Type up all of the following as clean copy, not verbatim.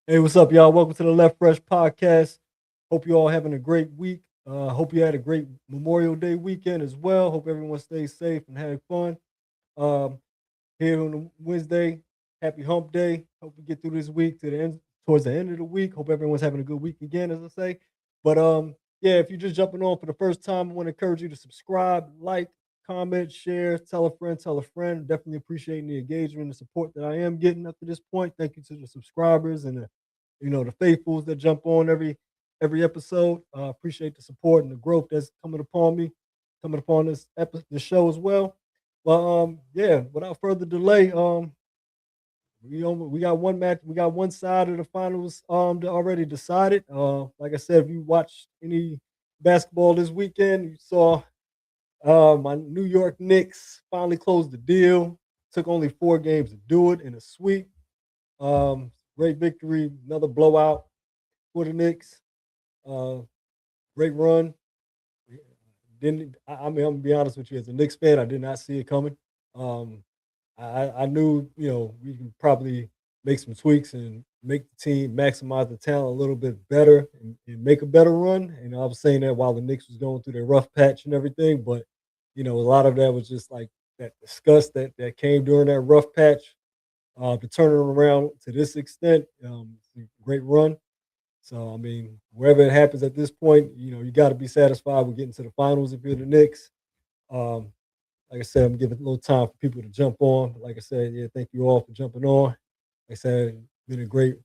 Hey, what's up, y'all? Welcome to the Left Fresh Podcast. Hope you all having a great week. Hope you had a great Memorial Day weekend as well. Hope everyone stays safe and had fun. Um, Here on the Wednesday, happy Hump Day. Hope we get through this week to the end, towards the end of the week. Hope everyone's having a good week again, as I say. But yeah, if you're just jumping on for the first time, I want to encourage you to subscribe, like, comment, share, tell a friend, tell a friend. Definitely appreciating the engagement and support that I am getting up to this point. Thank you to the subscribers and the faithfuls that jump on every episode. Appreciate the support and the growth that's coming upon this show as well. Well, yeah, without further delay, we got one match, we got one side of the finals already decided. Like I said, if you watched any basketball this weekend, you saw my New York Knicks finally closed the deal. Took only 4 games to do it in a sweep. Great victory, another blowout for the Knicks. Uh, Great run. Didn't I mean I'm gonna be honest with you, as a Knicks fan, I did not see it coming. Um, I knew, we can probably make some tweaks and make the team maximize the talent a little bit better and make a better run. And I was saying that while the Knicks was going through their rough patch and everything, but a lot of that was just like that disgust that came during that rough patch. To turn it around to this extent, great run. So I mean, wherever it happens at this point, you got to be satisfied with getting to the finals if you're the Knicks. Um, like I said, I'm giving a little time for people to jump on. But like I said, yeah, thank you all for jumping on. Like I said, been a great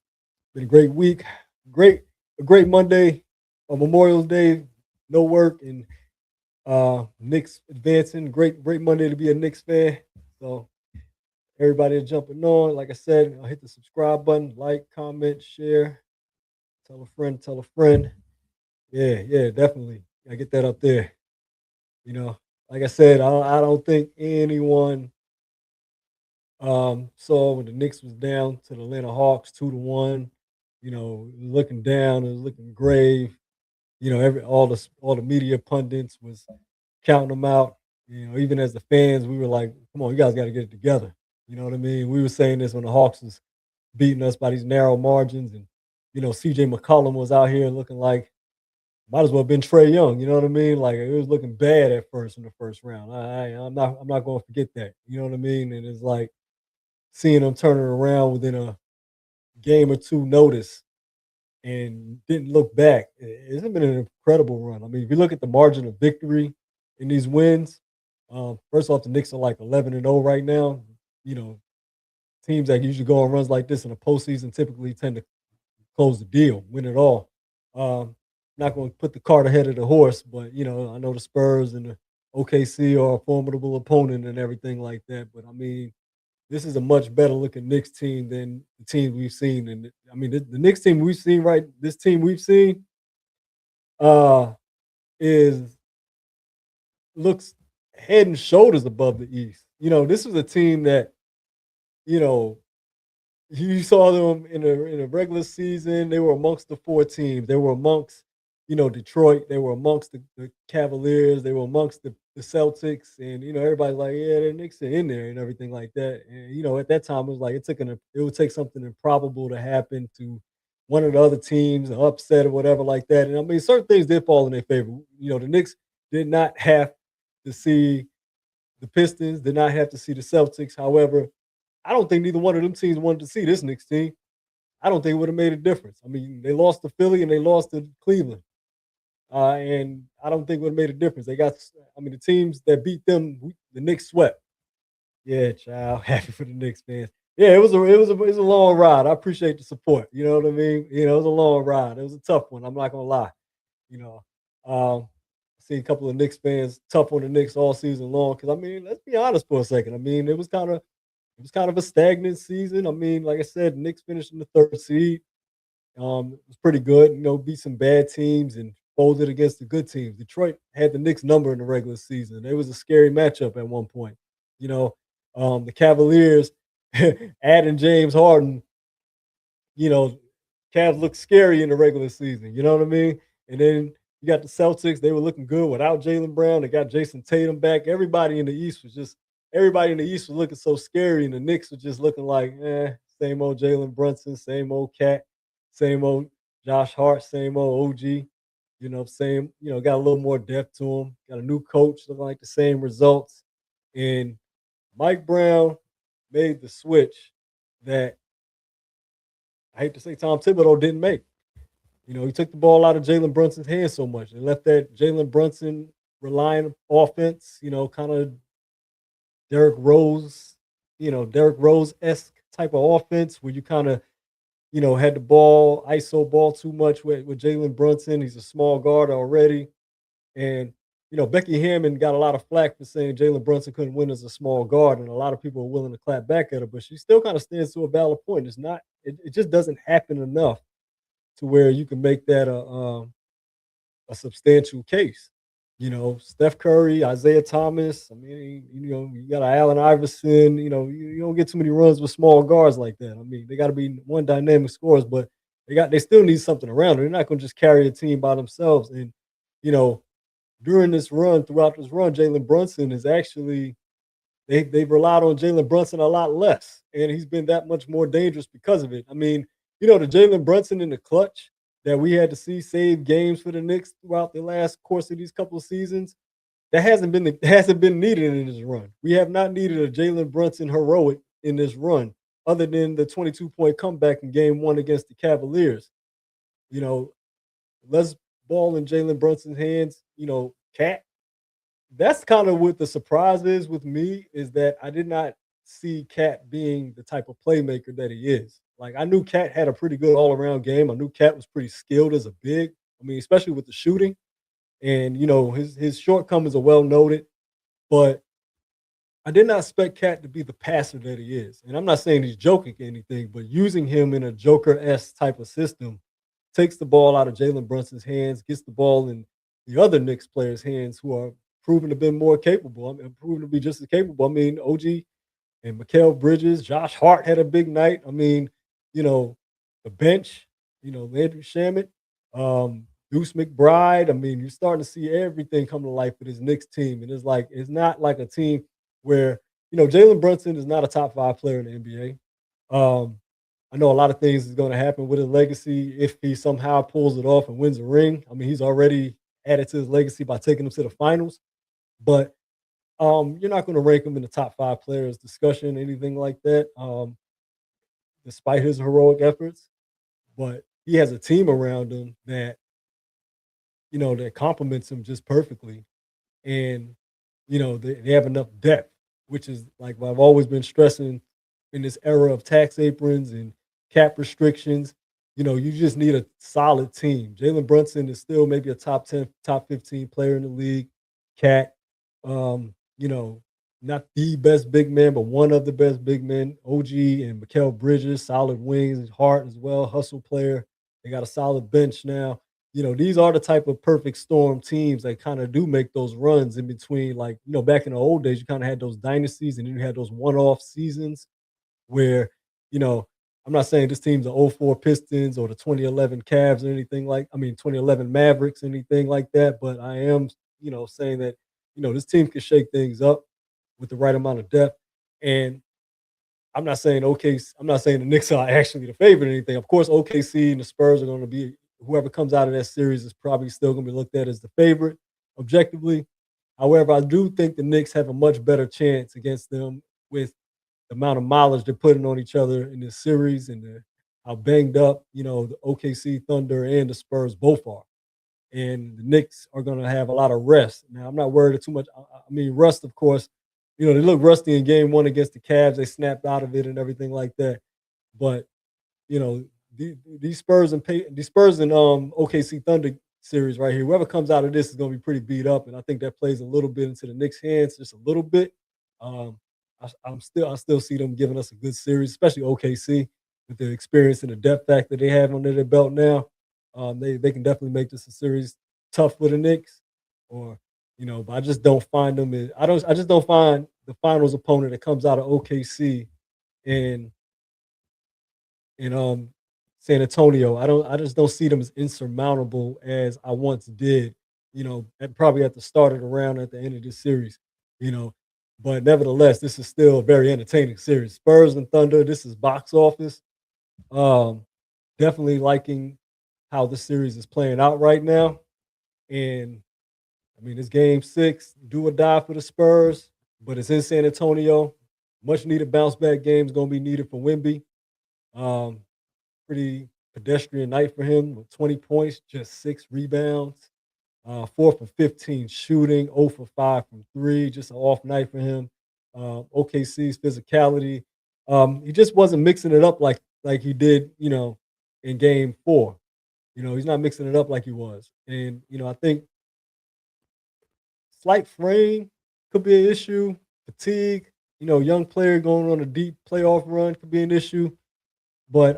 week. Great, a great Monday on Memorial Day. No work and Knicks advancing. Great Monday to be a Knicks fan. So everybody is jumping on. Like I said, hit the subscribe button, like, comment, share, tell a friend, tell a friend. Yeah, definitely. I get that up there. You know, like I said, I don't think anyone saw when the Knicks was down to the Atlanta Hawks 2-1. Looking down, it was looking grave. All the media pundits was counting them out. Even as the fans, we were like, "Come on, you guys got to get it together." You know what I mean? We were saying this when the Hawks was beating us by these narrow margins, and CJ McCollum was out here looking like might as well have been Trey Young. You know what I mean? Like it was looking bad at first in the first round. I'm not going to forget that. You know what I mean? And it's like seeing them turning around within a game or two notice and didn't look back. It's been an incredible run. I mean, if you look at the margin of victory in these wins, first off, the Knicks are like 11-0 right now. You know, Teams that usually go on runs like this in the postseason typically tend to close the deal, win it all. Um, Not going to put the cart ahead of the horse, but I know the Spurs and the OKC are a formidable opponent and everything like that. But I mean, this is a much better looking Knicks team than the team we've seen. And I mean, the Knicks team we've seen, right? This team we've seen, uh, is looks head and shoulders above the East. This was a team that you know you saw them in a regular season. They were amongst the 4 teams. They were amongst Detroit. They were amongst the Cavaliers. They were amongst the Celtics, and everybody's like, yeah, the Knicks are in there and everything like that. And at that time, it was like it would take something improbable to happen to one of the other teams, an upset or whatever like that. And I mean, certain things did fall in their favor. The Knicks did not have to see the Pistons, did not have to see the Celtics. However, I don't think neither one of them teams wanted to see this Knicks team. I don't think it would have made a difference. I mean, they lost to Philly and they lost to Cleveland. And I don't think it would have made a difference. I mean, the teams that beat them, the Knicks swept. Yeah, child, happy for the Knicks fans. Yeah, it was a long ride. I appreciate the support. You know what I mean? It was a long ride. It was a tough one. I'm not gonna lie. You know, I see a couple of Knicks fans tough on the Knicks all season long. Because I mean, let's be honest for a second. I mean, it was kind of a stagnant season. I mean, like I said, Knicks finished in the 3rd seed. It was pretty good. Beat some bad teams and folded against the good teams. Detroit had the Knicks number in the regular season. It was a scary matchup at one point. You know, the Cavaliers adding James Harden. You know, Cavs looked scary in the regular season. You know what I mean? And then you got the Celtics. They were looking good without Jalen Brown. They got Jason Tatum back. Everybody in the East was looking so scary, and the Knicks were just looking like, same old Jalen Brunson, same old cat. same old Josh Hart, same old OG. Same, got a little more depth to him. Got a new coach, looking like the same results. And Mike Brown made the switch that I hate to say Tom Thibodeau didn't make. He took the ball out of Jalen Brunson's hands so much and left that Jalen Brunson relying offense, kind of Derrick Rose, Derrick Rose esque type of offense where you kind of, had the ball, ISO ball too much with Jalen Brunson. He's a small guard already. And, Becky Hammond got a lot of flack for saying Jalen Brunson couldn't win as a small guard. And a lot of people are willing to clap back at her, but she still kind of stands to a valid point. It just doesn't happen enough to where you can make that a substantial case. Steph Curry, Isaiah Thomas. I mean, you got Allen Iverson. You don't get too many runs with small guards like that. I mean, they got to be one dynamic scorers, but they still need something around them. They're not going to just carry a team by themselves. And you know, throughout this run, Jalen Brunson is actually they've relied on Jalen Brunson a lot less, and he's been that much more dangerous because of it. I mean, the Jalen Brunson in the clutch that we had to see save games for the Knicks throughout the last course of these couple of seasons, that hasn't been needed in this run. We have not needed a Jalen Brunson heroic in this run, other than the 22-point comeback in Game 1 against the Cavaliers. You know, let's ball in Jalen Brunson's hands. Cat. That's kind of what the surprise is with me, is that I did not see Cat being the type of playmaker that he is. Like, I knew Cat had a pretty good all around game. I knew Cat was pretty skilled as a big. I mean, especially with the shooting. And his shortcomings are well noted, but I did not expect Cat to be the passer that he is. And I'm not saying he's joking or anything, but using him in a Joker-esque type of system takes the ball out of Jalen Brunson's hands, gets the ball in the other Knicks players' hands who are proven to be more capable. I mean, proven to be just as capable. I mean, OG and Mikal Bridges, Josh Hart had a big night. I mean, the bench, Landry Shamet, Deuce McBride. I mean, you're starting to see everything come to life for this Knicks team. And it's not like a team where, Jalen Brunson is not a top 5 player in the NBA. I know a lot of things is going to happen with his legacy if he somehow pulls it off and wins a ring. I mean, he's already added to his legacy by taking them to the finals. But you're not going to rank him in the top 5 players discussion, anything like that, despite his heroic efforts. But he has a team around him that, that complements him just perfectly. And, they have enough depth, which is like what I've always been stressing in this era of tax aprons and cap restrictions. You just need a solid team. Jalen Brunson is still maybe a top 10, top 15 player in the league. Cat, not the best big man, but one of the best big men. OG and Mikal Bridges, solid wings, Hart as well, hustle player. They got a solid bench now. These are the type of perfect storm teams that kind of do make those runs in between. Like, back in the old days, you kind of had those dynasties and then you had those one-off seasons where, I'm not saying this team's the '04 Pistons or the 2011 Cavs or anything 2011 Mavericks, anything like that. But I am, saying that, this team can shake things up with the right amount of depth. And I'm not saying the Knicks are actually the favorite or anything. Of course, OKC and the Spurs are going to be, whoever comes out of that series is probably still going to be looked at as the favorite objectively. However, I do think the Knicks have a much better chance against them with the amount of mileage they're putting on each other in this series and how banged up, the OKC Thunder and the Spurs both are. And the Knicks are going to have a lot of rest. Now, I'm not worried too much. I mean, rust, of course, they look rusty in Game 1 against the Cavs. They snapped out of it and everything like that. But, these Spurs and OKC Thunder series right here, whoever comes out of this is going to be pretty beat up. And I think that plays a little bit into the Knicks' hands, just a little bit. I still see them giving us a good series, especially OKC with the experience and the depth factor they have under their belt now. They can definitely make this a series tough for the Knicks, but I just don't find them. I just don't find the finals opponent that comes out of OKC and San Antonio. I just don't see them as insurmountable as I once did. Probably at the start of the round, at the end of this series. But nevertheless, this is still a very entertaining series. Spurs and Thunder. This is box office. definitely liking how the series is playing out right now. And I mean, it's game six, do or die for the Spurs, but it's in San Antonio. Much needed bounce back game is going to be needed for Wimby. Um, Pretty pedestrian night for him with 20 points, just 6 rebounds, 4 for 15 shooting, 0 for 5 from three, just an off night for him. OKC's physicality. He just wasn't mixing it up like he did, in game four. He's not mixing it up like he was. And, I think slight frame could be an issue. Fatigue, young player going on a deep playoff run could be an issue. But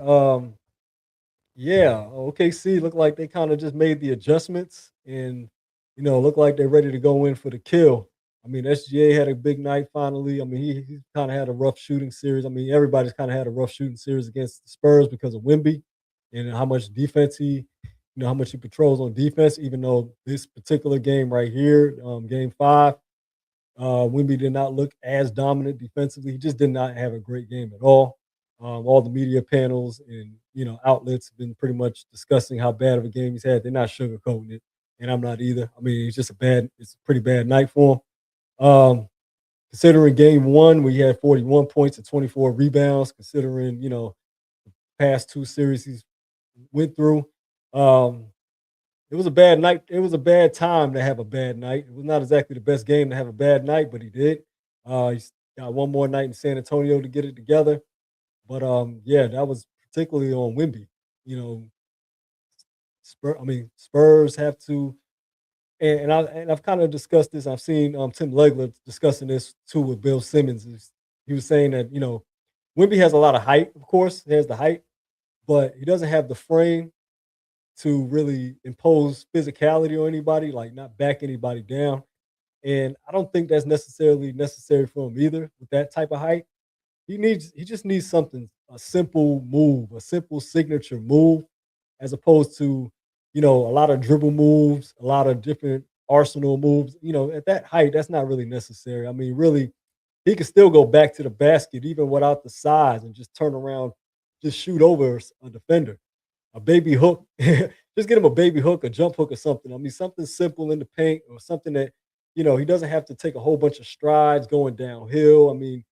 yeah, OKC looked like they kind of just made the adjustments and look like they're ready to go in for the kill. I mean, SGA had a big night finally. I mean, he kind of had a rough shooting series. I mean, everybody's kind of had a rough shooting series against the Spurs because of Wimby and how much defense how much he patrols on defense, even though this particular game right here, game five, Wimby did not look as dominant defensively. He just did not have a great game at all. All the media panels and outlets have been pretty much discussing how bad of a game he's had. They're not sugarcoating it, and I'm not either. I mean, it's a pretty bad night for him. Considering game one, we had 41 points and 24 rebounds. Considering past two series he's went through, um, it was a bad night. It was a bad time to have a bad night. It was not exactly the best game to have a bad night, but he did. He's got one more night in San Antonio to get it together. But yeah, that was particularly on Wimby. You know, Spurs have to, I've kind of discussed this. I've seen Tim Legler discussing this too with Bill Simmons. He was saying that Wimby has a lot of height. Of course, he has the height, but he doesn't have the frame to really impose physicality on anybody, like not back anybody down. And I don't think that's necessarily necessary for him either with that type of height. He just needs something, a simple move, a simple signature move, as opposed to, a lot of dribble moves, a lot of different arsenal moves. At that height, that's not really necessary. I mean, really, he can still go back to the basket even without the size and just turn around, just shoot over a defender. A baby hook, just get him a baby hook, a jump hook or something. I mean, something simple in the paint or something that, he doesn't have to take a whole bunch of strides going downhill. I mean,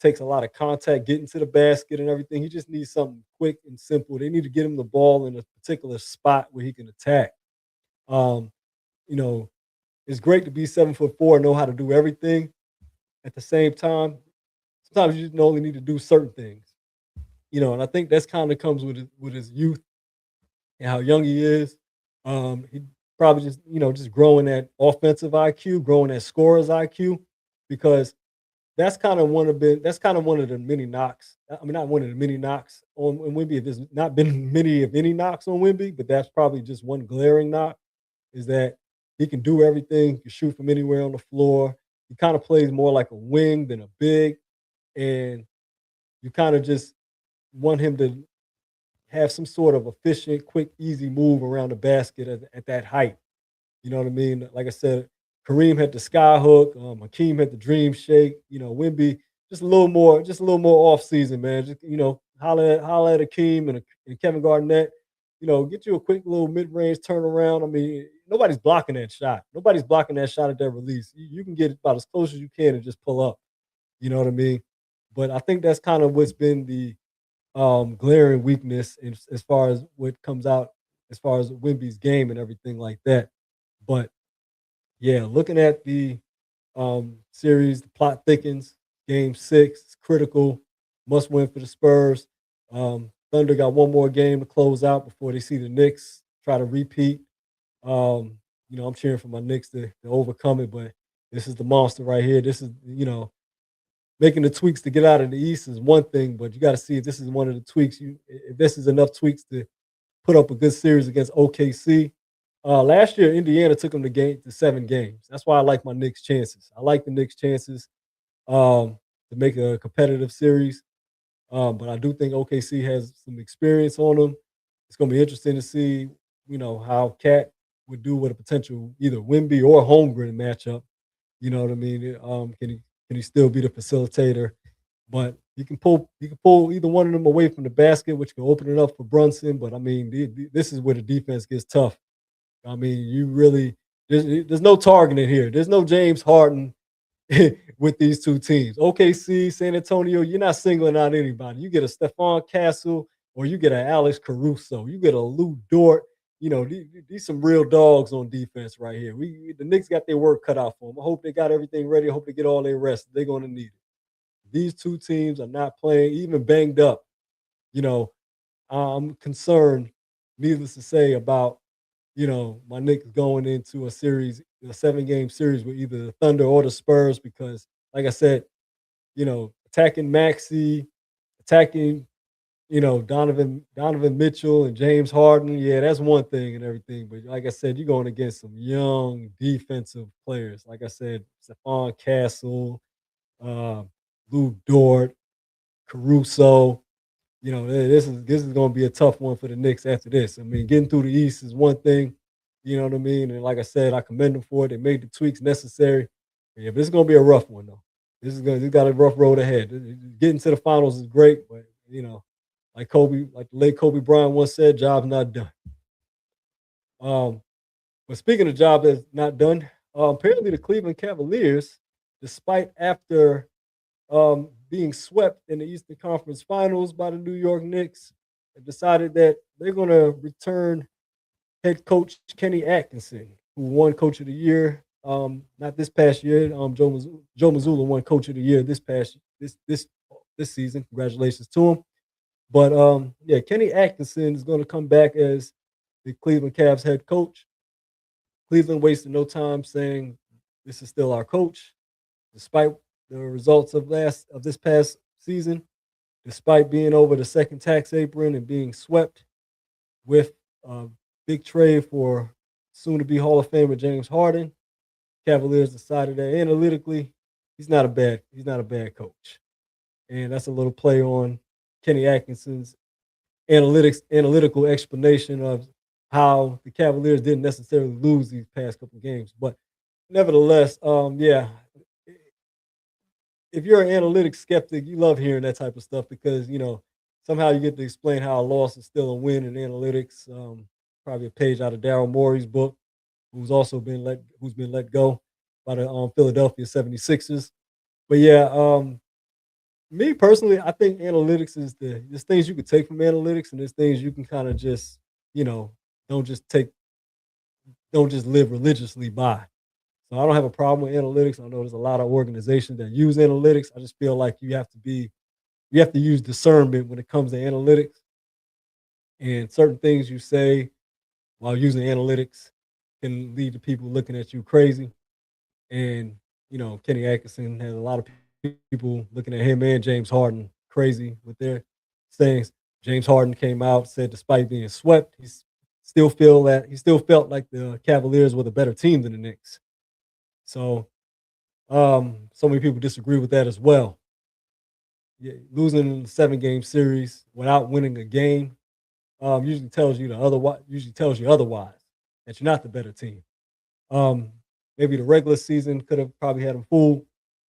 takes a lot of contact getting to the basket and everything. He just needs something quick and simple. They need to get him the ball in a particular spot where he can attack. Um, you know, it's great to be 7'4" and know how to do everything. At the same time, sometimes you just only need to do certain things. And I think that's kind of comes with his youth and how young he is. He probably just just growing that offensive IQ, growing that scorer's IQ, because that's kind of one of the many knocks. I mean, not one of the many knocks on Wimby. There's not been many of any knocks on Wimby, but that's probably just one glaring knock is that he can do everything. He can shoot from anywhere on the floor. He kind of plays more like a wing than a big, and you kind of just want him to have some sort of efficient, quick, easy move around the basket at that height. You know what I mean? Like I said, Kareem had the sky hook, Hakeem had the dream shake. Wimby just a little more off season, man. Just holler at Hakeem and Kevin Garnett. Get you a quick little mid range turnaround. I mean, nobody's blocking that shot. Nobody's blocking that shot at their release. You can get about as close as you can and just pull up. You know what I mean? But I think that's kind of what's been the glaring weakness as far as what comes out as far as Wimby's game and everything like that. But yeah, looking at the series, the plot thickens. Game six is critical, must win for the Spurs. Thunder got one more game to close out before they see the Knicks try to repeat. I'm cheering for my Knicks to overcome it, but this is the monster right here. This is, making the tweaks to get out of the East is one thing, but you got to see if this is one of the tweaks. If this is enough tweaks to put up a good series against OKC. Last year, Indiana took them to 7 games. That's why I like my Knicks' chances. I like the Knicks' chances to make a competitive series. But I do think OKC has some experience on them. It's going to be interesting to see, how Cat would do with a potential either Wimby or Holmgren matchup. You know what I mean? Can he still be the facilitator? But He can pull either one of them away from the basket, which can open it up for Brunson. But I mean, this is where the defense gets tough. I mean, you really there's no targeting here. There's no James Harden with these two teams. OKC, San Antonio, you're not singling out anybody. You get a Stephon Castle or you get an Alex Caruso. You get a Lou Dort. These some real dogs on defense right here. The Knicks got their work cut out for them. I hope they got everything ready. I hope they get all their rest. They're going to need it. These two teams are not playing, even banged up. You know, I'm concerned, needless to say, about my Knicks going into a series, a 7-game series with either the Thunder or the Spurs, because, like I said, attacking Maxey, attacking, Donovan Mitchell and James Harden. Yeah, that's one thing and everything. But like I said, you're going against some young defensive players. Like I said, Stephon Castle, uh, Lou Dort, Caruso. This is going to be a tough one for the Knicks after this. I mean, getting through the East is one thing, you know what I mean? And like I said, I commend them for it. They made the tweaks necessary. Yeah, but this is going to be a rough one, though. This got a rough road ahead. Getting to the finals is great, but, like the late Kobe Bryant once said, job's not done. Um, but speaking of job that's not done, apparently the Cleveland Cavaliers, despite after being swept in the Eastern Conference Finals by the New York Knicks, have decided that they're going to return head coach Kenny Atkinson, who won Coach of the Year. Not this past year. Joe Mazzulla won Coach of the Year this season. Congratulations to him. But yeah, Kenny Atkinson is going to come back as the Cleveland Cavs head coach. Cleveland wasted no time saying this is still our coach, despite the results of this past season, despite being over the second tax apron and being swept with a big trade for soon-to-be Hall of Famer James Harden. Cavaliers decided that analytically he's not a bad coach, and that's a little play on Kenny Atkinson's analytical explanation of how the Cavaliers didn't necessarily lose these past couple games. But nevertheless, yeah, if you're an analytics skeptic, you love hearing that type of stuff because somehow you get to explain how a loss is still a win in analytics. Probably a page out of Daryl Morey's book, who's been let go by the Philadelphia 76ers. But yeah, me personally, I think analytics there's things you can take from analytics and there's things you can kind of just, don't just take, don't just live religiously by. So I don't have a problem with analytics. I know there's a lot of organizations that use analytics. I just feel like you have to use discernment when it comes to analytics. And certain things you say while using analytics can lead to people looking at you crazy. And Kenny Atkinson has a lot of people looking at him and James Harden crazy with their sayings. James Harden came out, said despite being swept, he still felt like the Cavaliers were the better team than the Knicks. So so many people disagree with that as well. Yeah, losing the 7-game series without winning a game usually tells you otherwise, that you're not the better team. Um, Maybe the regular season could have probably had them fooled.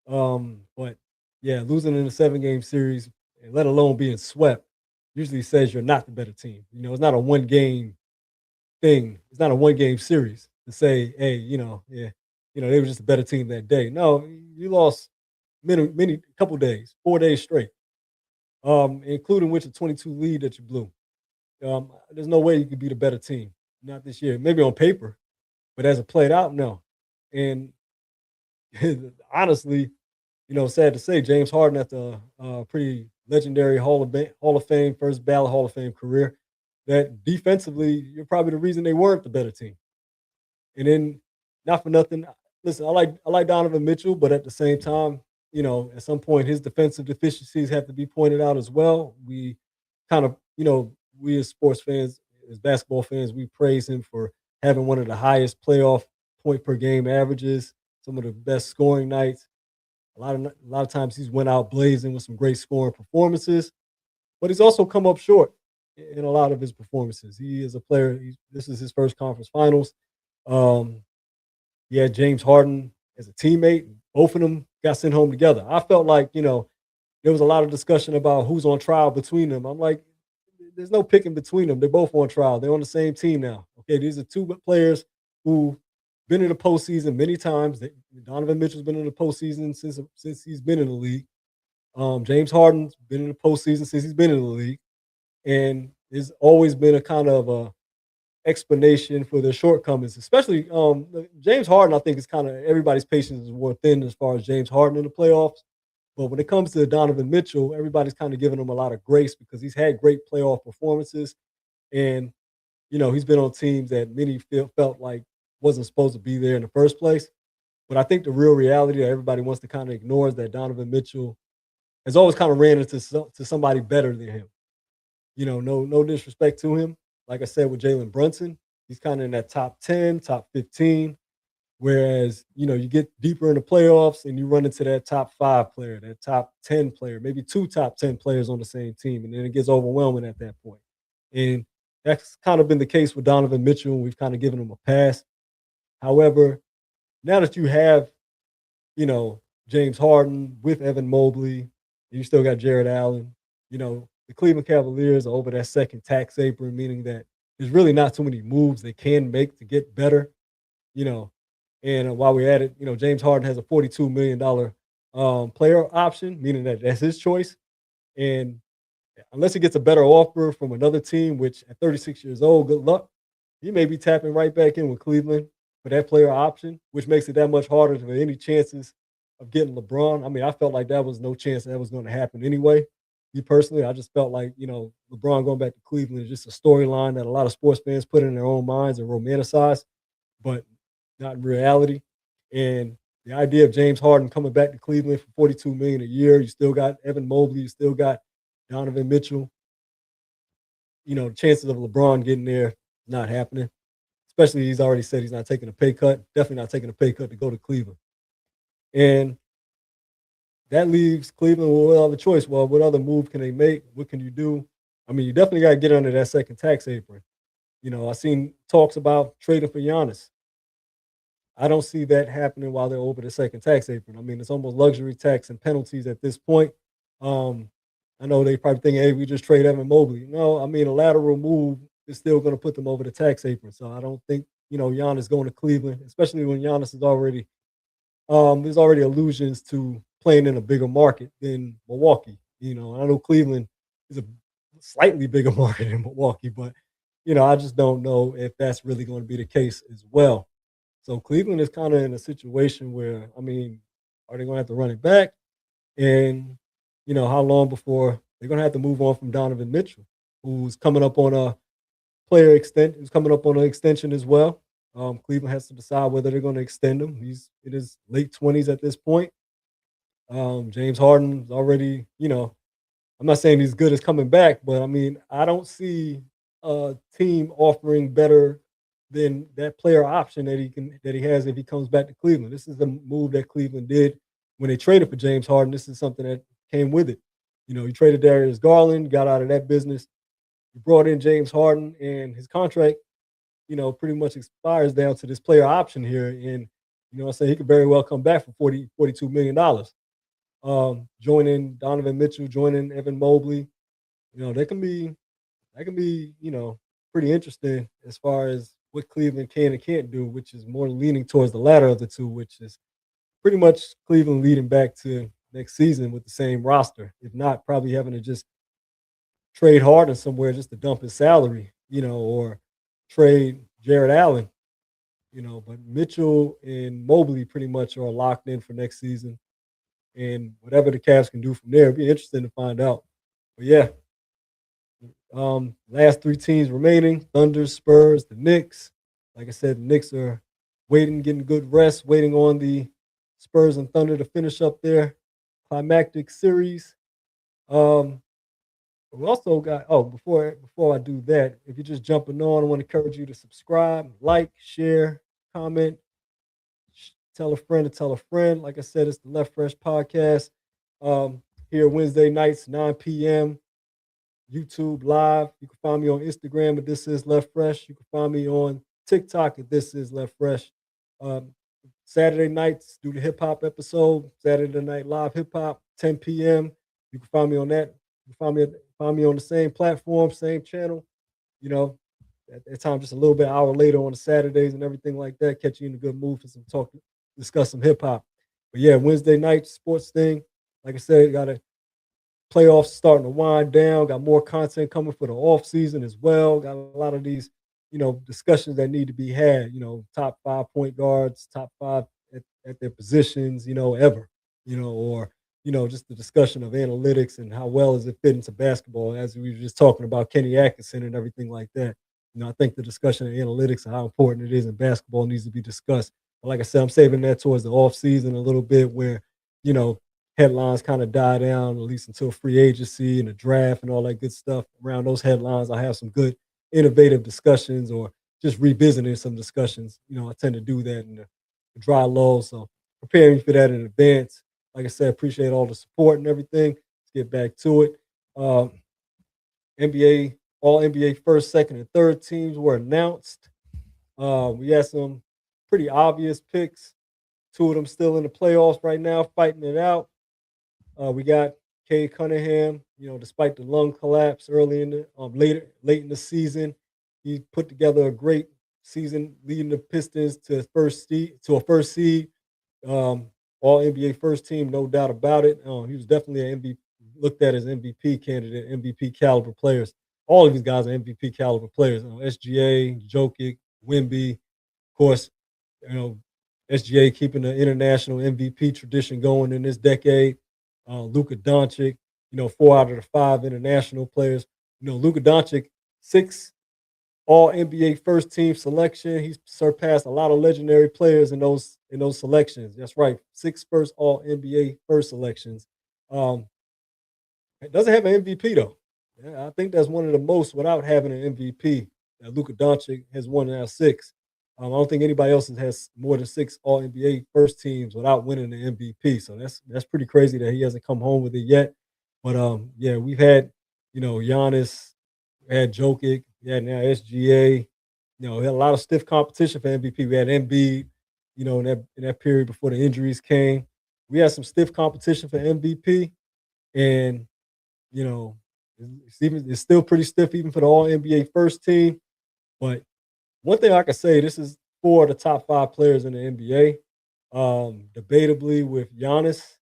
But yeah, losing in a 7-game series, and let alone being swept, usually says you're not the better team. It's not a 1-game thing. It's not a 1-game series to say, hey, yeah, they were just a better team that day. No, you lost many couple days, 4 days straight, including with the 22 lead that you blew. There's no way you could be the better team. Not this year. Maybe on paper, but as it played out, no. And honestly, sad to say, James Harden at the pretty legendary Hall of Fame, first ballot Hall of Fame career, that defensively, you're probably the reason they weren't the better team. And then, not for nothing, listen, I like Donovan Mitchell, but at the same time, at some point his defensive deficiencies have to be pointed out as well. We kind of, we as sports fans, as basketball fans, we praise him for having one of the highest playoff point per game averages, some of the best scoring nights. A lot of times he's went out blazing with some great scoring performances, but he's also come up short in a lot of his performances. He is a player. This is his first conference finals. He had James Harden as a teammate. Both of them got sent home together. I felt like there was a lot of discussion about who's on trial between them. I'm like, there's no picking between them. They're both on trial. They're on the same team now. Okay, these are two players who been in the postseason many times. Donovan Mitchell's been in the postseason since he's been in the league. James Harden's been in the postseason since he's been in the league, and there's always been a kind of a explanation for their shortcomings, especially James Harden. I think is kind of everybody's patience is worn thin as far as James Harden in the playoffs. But when it comes to Donovan Mitchell, everybody's kind of giving him a lot of grace because he's had great playoff performances, and he's been on teams that many felt like wasn't supposed to be there in the first place. But I think the real reality that everybody wants to kind of ignore is that Donovan Mitchell has always kind of ran into to somebody better than him. No disrespect to him. Like I said with Jalen Brunson, he's kind of in that top 10, top 15. Whereas, you get deeper in the playoffs and you run into that top 5 player, that top 10 player, maybe 2 top 10 players on the same team, and then it gets overwhelming at that point. And that's kind of been the case with Donovan Mitchell, and we've kind of given him a pass. However, now that you have, James Harden with Evan Mobley, and you still got Jared Allen, the Cleveland Cavaliers are over that second tax apron, meaning that there's really not too many moves they can make to get better, you know. And while we're at it, James Harden has a $42 million player option, meaning that that's his choice. And unless he gets a better offer from another team, which at 36 years old, good luck, he may be tapping right back in with Cleveland for that player option, which makes it that much harder for any chances of getting LeBron. I mean, I felt like that was no chance that was going to happen anyway. Me personally, I just felt like, LeBron going back to Cleveland is just a storyline that a lot of sports fans put in their own minds and romanticize, but not in reality. And the idea of James Harden coming back to Cleveland for 42 million a year, you still got Evan Mobley, you still got Donovan Mitchell. The chances of LeBron getting there not happening. Especially he's already said he's not taking a pay cut. Definitely not taking a pay cut to go to Cleveland. And that leaves Cleveland with what other choice? Well, what other move can they make? What can you do? I mean, you definitely got to get under that second tax apron. I seen talks about trading for Giannis. I don't see that happening while they're over the second tax apron. I mean, it's almost luxury tax and penalties at this point. Um, I know they probably think, hey, we just trade Evan Mobley. No, I mean, a lateral move is still going to put them over the tax apron. So I don't think, Giannis going to Cleveland, especially when Giannis is already, there's already allusions to playing in a bigger market than Milwaukee. I know Cleveland is a slightly bigger market than Milwaukee, but, I just don't know if that's really going to be the case as well. So Cleveland is kind of in a situation where, I mean, are they going to have to run it back? And, how long before they're going to have to move on from Donovan Mitchell, who's coming up on a who's coming up on an extension as well. Cleveland has to decide whether they're going to extend him. He's in his late 20s at this point. James Harden's already, I'm not saying he's good as coming back, but I mean, I don't see a team offering better than that player option that he has if he comes back to Cleveland. This is the move that Cleveland did when they traded for James Harden. This is something that came with it. He traded Darius Garland, got out of that business. He brought in James Harden, and his contract, pretty much expires down to this player option here. And I say he could very well come back for $42 million. Joining Donovan Mitchell, joining Evan Mobley, that can be pretty interesting as far as what Cleveland can and can't do, which is more leaning towards the latter of the two, which is pretty much Cleveland leading back to next season with the same roster. If not, probably having to just trade Harden somewhere just to dump his salary, or trade Jared Allen, But Mitchell and Mobley pretty much are locked in for next season. And whatever the Cavs can do from there, it'd be interesting to find out. But yeah, last 3 teams remaining: Thunder, Spurs, the Knicks. Like I said, the Knicks are waiting, getting good rest, waiting on the Spurs and Thunder to finish up their climactic series. Um, we also got before I do that, if you're just jumping on, I want to encourage you to subscribe, like, share, comment, tell a friend to tell a friend. Like I said, it's the Left Fresh podcast. Here Wednesday nights, 9 p.m. YouTube live. You can find me on Instagram at This Is Left Fresh. You can find me on TikTok at This Is Left Fresh. Um, Saturday nights do the hip hop episode. Saturday Night Live Hip Hop, 10 p.m. You can find me on that. You can find me on the same platform, same channel. You know, at that time, just a little bit hour later on the Saturdays and everything like that. Catch you in a good mood for some talk, discuss some hip hop. But yeah, Wednesday night sports thing. Like I said, got a playoffs starting to wind down. Got more content coming for the off season as well. Got a lot of these, discussions that need to be had. Top five point guards, top five at their positions. Ever. Or just the discussion of analytics and how well is it fit into basketball. As we were just talking about Kenny Atkinson and everything like that. I think the discussion of analytics and how important it is in basketball needs to be discussed. But like I said, I'm saving that towards the off season a little bit, where you know headlines kind of die down, at least until free agency and the draft and all that good stuff. Around those headlines, I have some good innovative discussions or just revisiting some discussions. I tend to do that in the dry lull. So preparing for that in advance. Like I said, appreciate all the support and everything. Let's get back to it. Um, NBA, all NBA first, second, and third teams were announced. We had some pretty obvious picks. Two of them still in the playoffs right now, fighting it out. We got Cade Cunningham. Despite the lung collapse early in the late in the season, he put together a great season, leading the Pistons to a first seed. Um, All NBA first team, no doubt about it. He was definitely an MVP, looked at as MVP candidate, MVP caliber players. All of these guys are MVP caliber players. SGA, Jokic, Wimby, of course. You know, SGA keeping the international MVP tradition going in this decade. Luka Doncic, 4 out of the 5 international players. Luka Doncic, 6 all NBA first team selection. He's surpassed a lot of legendary players in those selections. That's right, 6 first all NBA first selections. Um, it doesn't have an MVP though. Yeah, I think that's one of the most without having an MVP that Luka Doncic has won now 6. I don't think anybody else has more than 6 All NBA first teams without winning the MVP. So that's pretty crazy that he hasn't come home with it yet. But yeah, we've had Giannis, we had Jokic, we had now SGA. We had a lot of stiff competition for MVP. We had Embiid, in that period before the injuries came. We had some stiff competition for MVP, and you know, it's still pretty stiff even for the All NBA first team. But one thing I can say, this is 4 of the top 5 players in the NBA. Debatably, with Giannis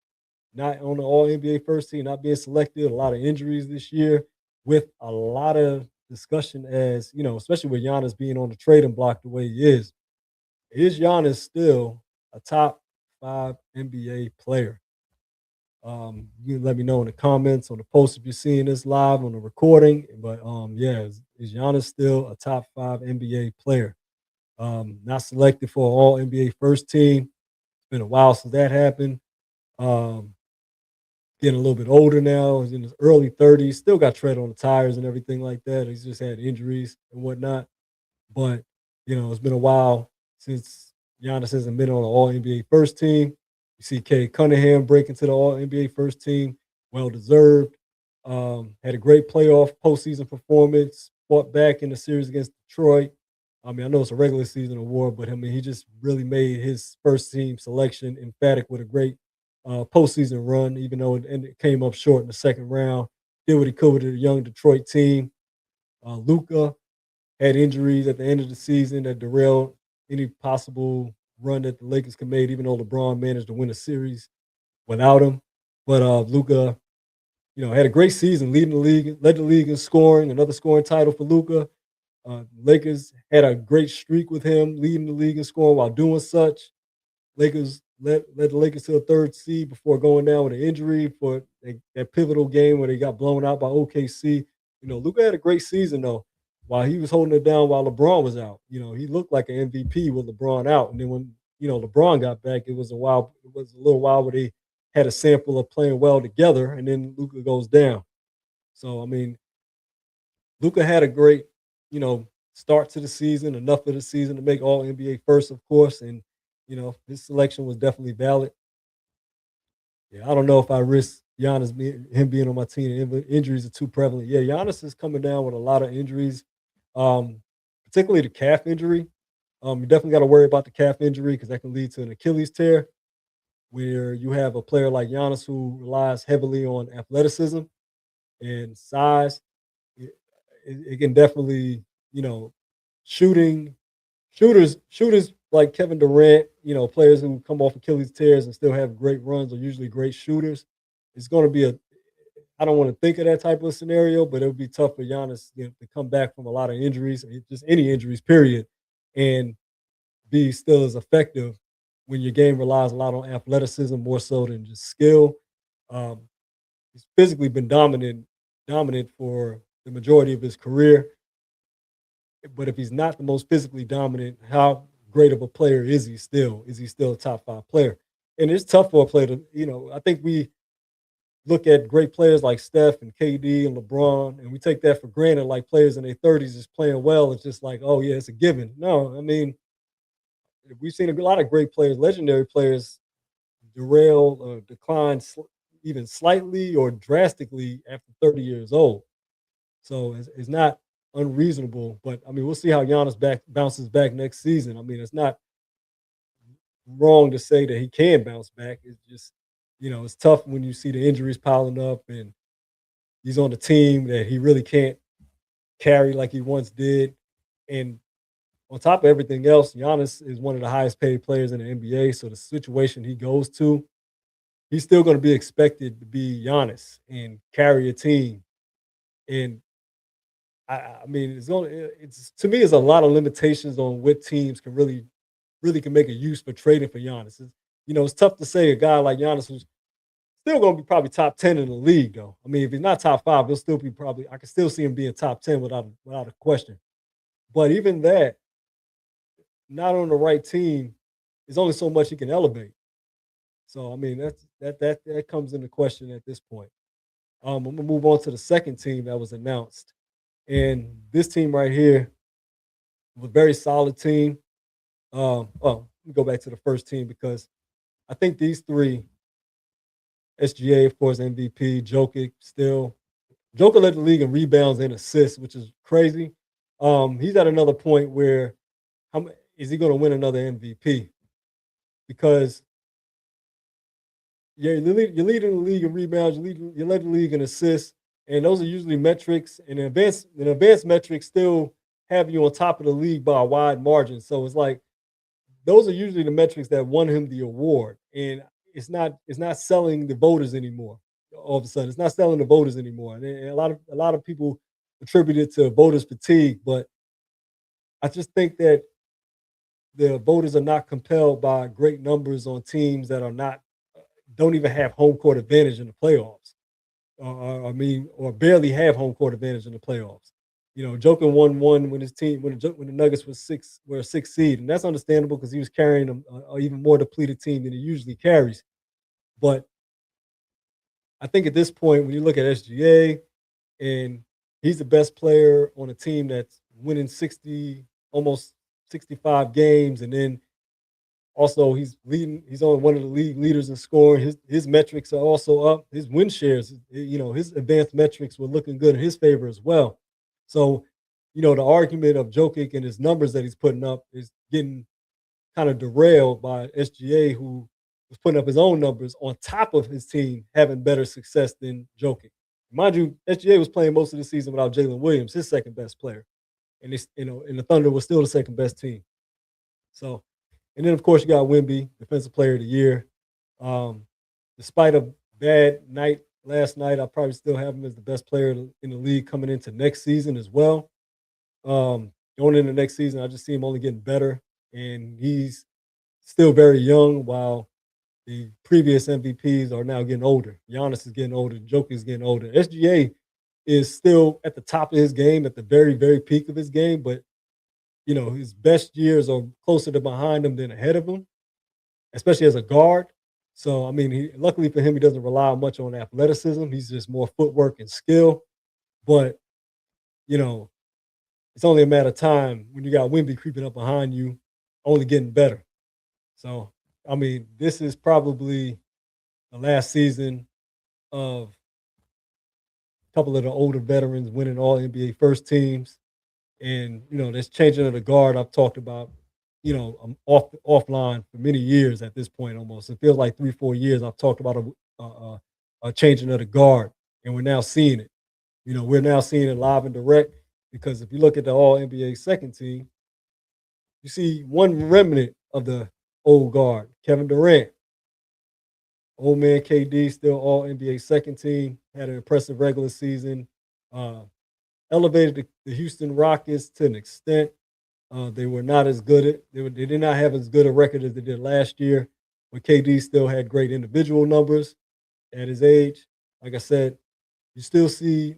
not on the All NBA first team, not being selected, a lot of injuries this year, with a lot of discussion as especially with Giannis being on the trading block the way he is Giannis still a top 5 NBA player? You can let me know in the comments on the post if you're seeing this live on the recording. But yeah, is Giannis still a top 5 NBA player? Not selected for all NBA first team. It's been a while since that happened. Um, Getting a little bit older now. He's in his early 30s. Still got tread on the tires and everything like that. He's just had injuries and whatnot. But it's been a while since Giannis hasn't been on an All NBA first team. You see Cade Cunningham break into the All NBA first team, well deserved. Had a great playoff postseason performance. Fought back in the series against Detroit. I mean, I know it's a regular season award, but I mean, he just really made his first team selection emphatic with a great postseason run, even though it came up short in the second round. Did what he could with a young Detroit team. Luca had injuries at the end of the season that derailed any possible run that the Lakers could make, even though LeBron managed to win a series without him. But Luca, had a great season, leading the league, led the league in scoring, another scoring title for Luca. Lakers had a great streak with him, leading the league in scoring while doing such. Lakers led the Lakers to a third seed before going down with an injury for that pivotal game where they got blown out by OKC. Luka had a great season though. While he was holding it down while LeBron was out, he looked like an MVP with LeBron out. And then when LeBron got back, it was a little while where they had a sample of playing well together, and then Luka goes down. So I mean, Luka had a great, start to the season, enough of the season to make All NBA first, of course, and his selection was definitely valid. Yeah, I don't know if I risk him being on my team. Injuries are too prevalent. Yeah, Giannis is coming down with a lot of injuries, particularly the calf injury. You definitely got to worry about the calf injury because that can lead to an Achilles tear. where you have a player like Giannis who relies heavily on athleticism and size. It can definitely, you know, shooting shooters like Kevin Durant, players who come off Achilles tears and still have great runs are usually great shooters. It's going to be a I don't want to think of that type of scenario, but it would be tough for Giannis, to come back from a lot of injuries, just any injuries, period, and be still as effective when your game relies a lot on athleticism more so than just skill. Um, he's physically been dominant for the majority of his career. But if he's not the most physically dominant, how great of a player is he still? Is he still a top five player? And it's tough for a player to, I think we look at great players like Steph and KD and LeBron, and we take that for granted, like players in their 30s is playing well. It's just like, oh, yeah, it's a given. No, I mean, we've seen a lot of great players, legendary players, derail or decline even slightly or drastically after 30 years old. So it's not unreasonable, but I mean, we'll see how Giannis bounces back next season. I mean, it's not wrong to say that he can bounce back. It's just, it's tough when you see the injuries piling up and he's on the team that he really can't carry like he once did. And on top of everything else, Giannis is one of the highest paid players in the NBA. So the situation he goes to, he's still going to be expected to be Giannis and carry a team. And I mean, it's to me, it's a lot of limitations on what teams can really can make a use for trading for Giannis. It's tough to say a guy like Giannis who's still going to be probably top 10 in the league, though. I mean, if he's not top five, he'll still be probably. I can still see him being top 10 without a question. But even that, not on the right team, is only so much he can elevate. So I mean, that comes into question at this point. I'm gonna move on to the second team that was announced, and this team right here was a very solid team. Well, let me go back to the first team because I think these three, SGA, of course, MVP, Jokic, still. Joker led the league in rebounds and assists, which is crazy. He's at another point where is he going to win another MVP? Because yeah, you're leading the league in rebounds, you're leading the league in assists, and those are usually metrics. And advanced metrics still have you on top of the league by a wide margin. So it's like those are usually the metrics that won him the award. And it's not selling the voters anymore. All of a sudden, it's not selling the voters anymore. And a lot of people attribute it to voters fatigue, but I just think that the voters are not compelled by great numbers on teams that are not don't even have home court advantage in the playoffs. I mean, or barely have home court advantage in the playoffs. Joker won one when his team when the Nuggets were a six seed, and that's understandable because he was carrying a even more depleted team than he usually carries. But I think at this point, when you look at SGA, and he's the best player on a team that's winning 60, almost 65 games, and then also he's leading. He's on one of the league leaders in scoring. His metrics are also up. His win shares, his advanced metrics were looking good in his favor as well. So, the argument of Jokic and his numbers that he's putting up is getting kind of derailed by SGA, who was putting up his own numbers on top of his team having better success than Jokic. Mind you, SGA was playing most of the season without Jalen Williams, his second best player, and the Thunder was still the second best team. So, and then of course you got Wemby, Defensive Player of the Year. Um, Despite a bad night last night, I probably still have him as the best player in the league coming into next season as well. Going into next season, I just see him only getting better, and he's still very young. While the previous MVPs are now getting older, Giannis is getting older, Jokic is getting older. SGA is still at the top of his game, at the very, very peak of his game, but his best years are closer to behind him than ahead of him, especially as a guard. So, I mean, luckily for him, he doesn't rely much on athleticism. He's just more footwork and skill. But, you know, it's only a matter of time when you got Wimby creeping up behind you, only getting better. So, I mean, this is probably the last season of a couple of the older veterans winning all NBA first teams. And, this changing of the guard I've talked about, offline for many years at this point. Almost it feels like 3 4 years. I've talked about a changing of the guard, and we're now seeing it. We're now seeing it live and direct because if you look at the All NBA second team, you see one remnant of the old guard, Kevin Durant. Old man KD, still All NBA second team, had an impressive regular season. Uh, Elevated the Houston Rockets to an extent. They were not as good at they did not have as good a record as they did last year, but KD still had great individual numbers at his age. Like I said, you still see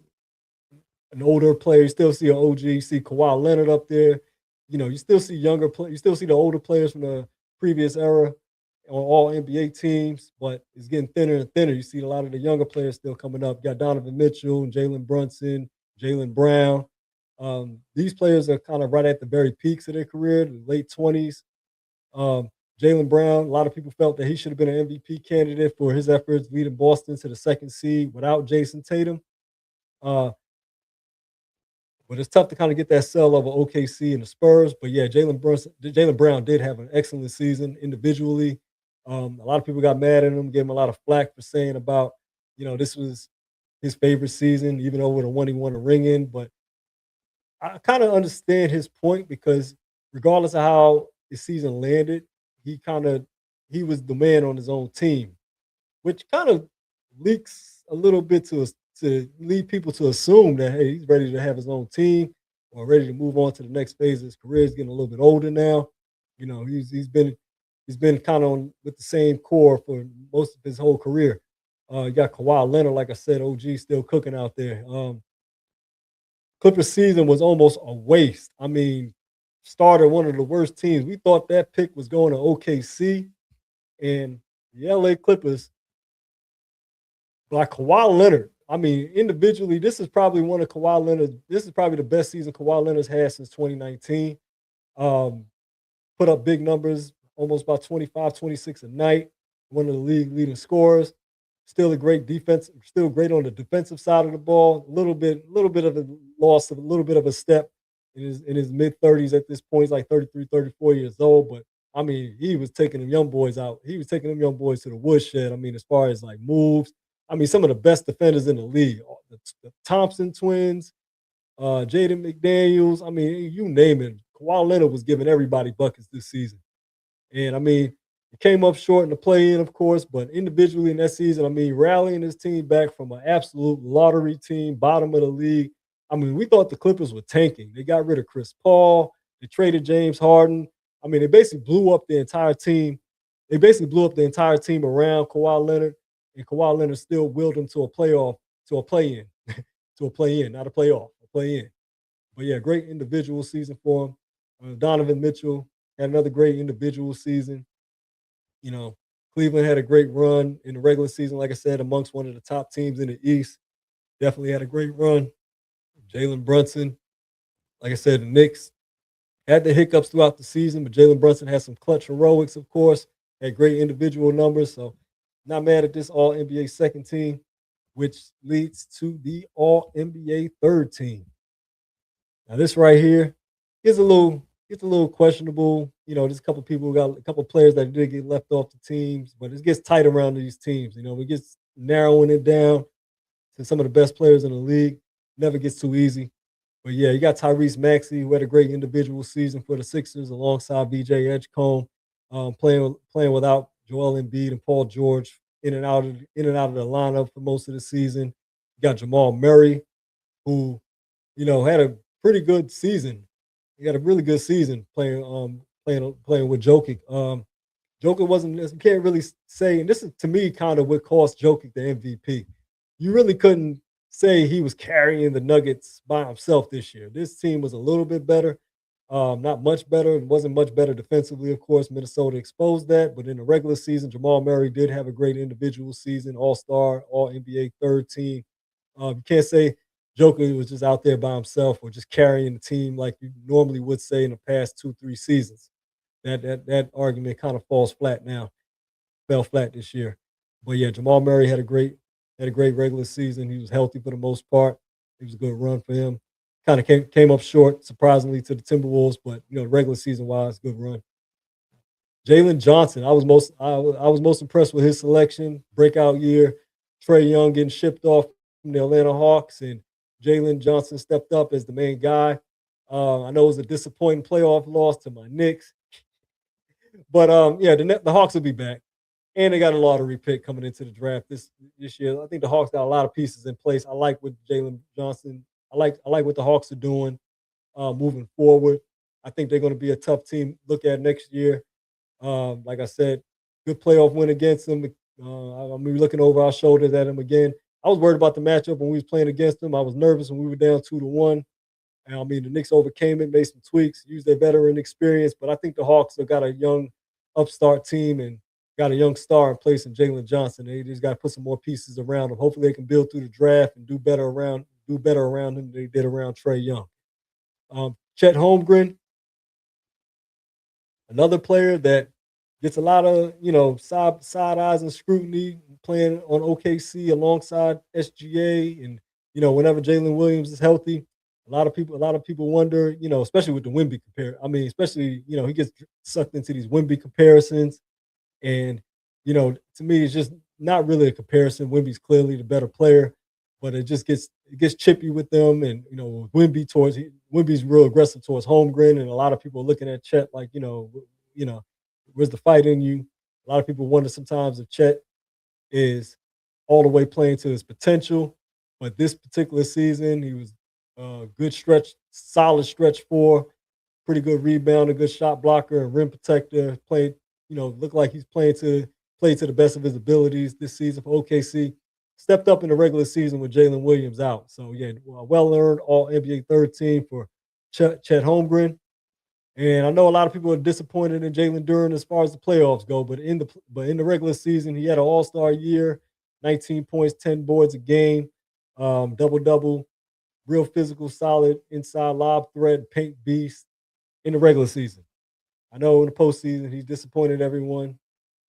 an older player, you still see an OG, you see Kawhi Leonard up there. You still see younger players, you still see the older players from the previous era on all NBA teams, but it's getting thinner and thinner. You see a lot of the younger players still coming up. You got Donovan Mitchell, Jalen Brunson, Jalen Brown. These players are kind of right at the very peaks of their career, the late 20s. Um, Jalen Brown, a lot of people felt that he should have been an MVP candidate for his efforts leading Boston to the second seed without Jason Tatum. Uh, but it's tough to kind of get that sell over OKC and the Spurs. But yeah, Jalen Brown did have an excellent season individually. A lot of people got mad at him, gave him a lot of flack for saying about, this was his favorite season, even over the one he won a ring in. But I kind of understand his point because regardless of how his season landed, he kind of he was the man on his own team, which kind of leaks a little bit to lead people to assume that hey, he's ready to have his own team or ready to move on to the next phase of his career. He's getting a little bit older now. He's been kind of on with the same core for most of his whole career. You got Kawhi Leonard, like I said, OG still cooking out there. Clippers season was almost a waste. I mean, started one of the worst teams. We thought that pick was going to OKC, and the LA Clippers by Kawhi Leonard. I mean, individually, this is probably one of Kawhi Leonard. This is probably the best season Kawhi Leonard's had since 2019. Um, Put up big numbers, almost about 25, 26 a night. One of the league leading scorers. Still a great defense. Still great on the defensive side of the ball. A little bit of a loss of a little bit of a step in his mid 30s at this point. He's like 33, 34 years old. But I mean, he was taking them young boys out. He was taking them young boys to the woodshed. I mean, as far as like moves, I mean, some of the best defenders in the league, the Thompson twins, Jaden McDaniels. I mean, you name it. Kawhi Leonard was giving everybody buckets this season. And I mean, he came up short in the play-in, of course, but individually in that season, I mean, rallying his team back from an absolute lottery team, bottom of the league. I mean, we thought the Clippers were tanking. They got rid of Chris Paul. They traded James Harden. I mean, they basically blew up the entire team. They basically blew up the entire team around Kawhi Leonard, and Kawhi Leonard still willed him to a playoff, to a play-in, to a play-in, not a playoff, a play-in. But yeah, great individual season for him. Donovan Mitchell had another great individual season. You know, Cleveland had a great run in the regular season, like I said, amongst one of the top teams in the East. Definitely had a great run. Jalen Brunson, like I said, the Knicks had the hiccups throughout the season, but Jalen Brunson had some clutch heroics, of course, had great individual numbers. So, not mad at this All NBA second team, which leads to the All NBA third team. Now, this right here gets a little questionable. There's a couple people who got a couple players that did get left off the teams, but it gets tight around these teams. It gets narrowing it down to some of the best players in the league. Never gets too easy. But yeah, you got Tyrese Maxey, who had a great individual season for the Sixers alongside BJ Edgecombe, playing without Joel Embiid and Paul George in and out of the lineup for most of the season. You got Jamal Murray, who had a pretty good season. He had a really good season playing with Jokic. Jokic wasn't. You can't really say, and this is to me kind of what cost Jokic the MVP. You really couldn't say he was carrying the Nuggets by himself this year. This team was a little bit better, not much better. It wasn't much better defensively, of course. Minnesota exposed that, but in the regular season, Jamal Murray did have a great individual season, All Star, All NBA third team. You can't say Joker was just out there by himself or just carrying the team like you normally would say in the past 2 3 seasons. That argument kind of falls flat now. Fell flat this year. But yeah, Jamal Murray had a great regular season. He was healthy for the most part. It was a good run for him. Kind of came up short, surprisingly, to the Timberwolves, but regular season wise, good run. Jalen Johnson. I was most impressed with his selection, breakout year. Trey Young getting shipped off from the Atlanta Hawks, and Jalen Johnson stepped up as the main guy. I know it was a disappointing playoff loss to my Knicks, but yeah, the Hawks will be back, and they got a lottery pick coming into the draft this year. I think the Hawks got a lot of pieces in place. I like what Jalen Johnson. I like what the Hawks are doing moving forward. I think they're going to be a tough team to look at next year. Like I said, good playoff win against them. I'm gonna be looking over our shoulders at them again. I was worried about the matchup when we was playing against them. I was nervous when we were down 2-1. And I mean, the Knicks overcame it, made some tweaks, used their veteran experience. But I think the Hawks have got a young upstart team and got a young star in place in Jalen Johnson. They just got to put some more pieces around him. Hopefully, they can build through the draft and do better around him than they did around Trey Young. Chet Holmgren, another player that gets a lot of side eyes and scrutiny playing on OKC alongside SGA, and whenever Jalen Williams is healthy, a lot of people wonder, especially with the Wemby compare. I mean, especially he gets sucked into these Wemby comparisons, and to me, it's just not really a comparison. Wemby's clearly the better player, but it gets chippy with them, and Wemby's real aggressive towards Holmgren, and a lot of people are looking at Chet like where's the fight in you? A lot of people wonder sometimes if Chet is all the way playing to his potential, but this particular season he was good stretch, solid stretch four, pretty good rebounder, good shot blocker, and rim protector. Played, looked like he's played to the best of his abilities this season for OKC. Stepped up in the regular season with Jalen Williams out. So yeah, well earned All NBA third team for Chet Holmgren. And I know a lot of people are disappointed in Jalen Duren as far as the playoffs go, but in the regular season, he had an All-Star year, 19 points, 10 boards a game, double double, real physical, solid inside lob threat, paint beast in the regular season. I know in the postseason he's disappointed everyone,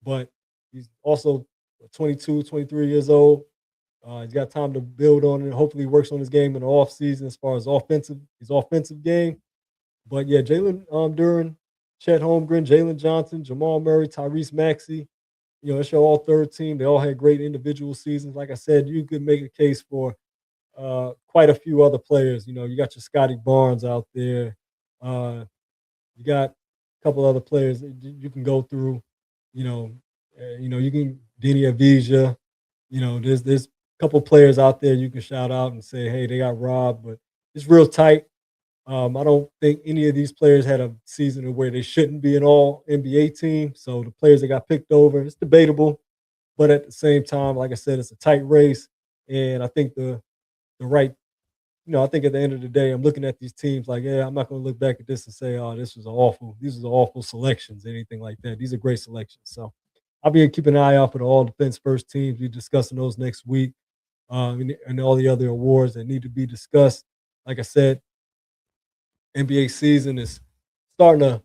but he's also 22, 23 years old. He's got time to build on it. Hopefully, he works on his game in the offseason as far as his offensive game. But yeah, Jalen Duren, Chet Holmgren, Jalen Johnson, Jamal Murray, Tyrese Maxey. It's your all third team. They all had great individual seasons. Like I said, you could make a case for quite a few other players. You got your Scotty Barnes out there. You got a couple other players that you can go through. You can Deni Avdija. There's a couple players out there you can shout out and say, hey, they got robbed, but it's real tight. I don't think any of these players had a season where they shouldn't be an all NBA team. So the players that got picked over, it's debatable. But at the same time, like I said, it's a tight race. And I think the right, I think at the end of the day, I'm looking at these teams like, yeah, I'm not going to look back at this and say, oh, these are awful selections, anything like that. These are great selections. So I'll be keeping an eye out for the all defense first teams. We're discussing those next week, and all the other awards that need to be discussed. Like I said, NBA season is starting to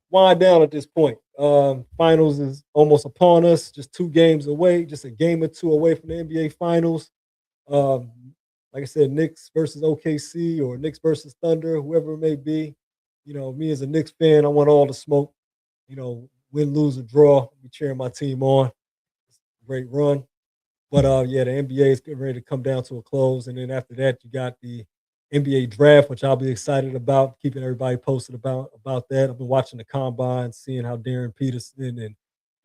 wind down at this point. Finals is almost upon us, just 2 games away, just a game or two away from the NBA Finals. Um, like I said, Knicks versus OKC or Knicks versus Thunder, whoever it may be. Me as a Knicks fan, I want all the smoke. Win, lose, or draw, be cheering my team on. Great run. But yeah, the NBA is getting ready to come down to a close, and then after that, you got the NBA draft, which I'll be excited about. Keeping everybody posted about that. I've been watching the combine, seeing how Darren Peterson and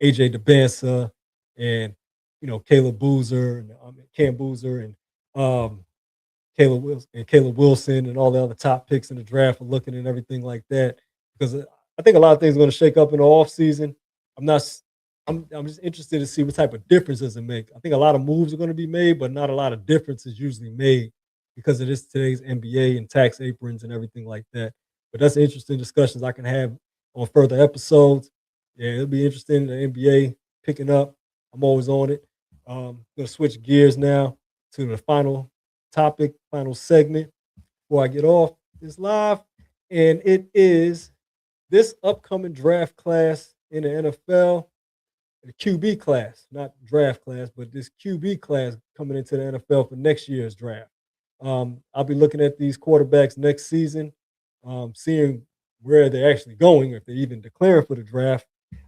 AJ DeBansa and Caleb Boozer and Cam Boozer and um, Caleb Wilson and all the other top picks in the draft are looking and everything like that. Because I think a lot of things are going to shake up in the offseason. I'm not. I'm just interested to see what type of difference does it make. I think a lot of moves are going to be made, but not a lot of difference is usually made because it is today's NBA and tax aprons and everything like that. But that's interesting discussions I can have on further episodes. Yeah, it'll be interesting. The NBA picking up. I'm always on it. Gonna switch gears now to the final topic, final segment before I get off this live. And it is this upcoming draft class in the NFL, the QB class, not draft class, but this QB class coming into the NFL for next year's draft. I'll be looking at these quarterbacks next season, seeing where they're actually going, if they're even declaring for the draft.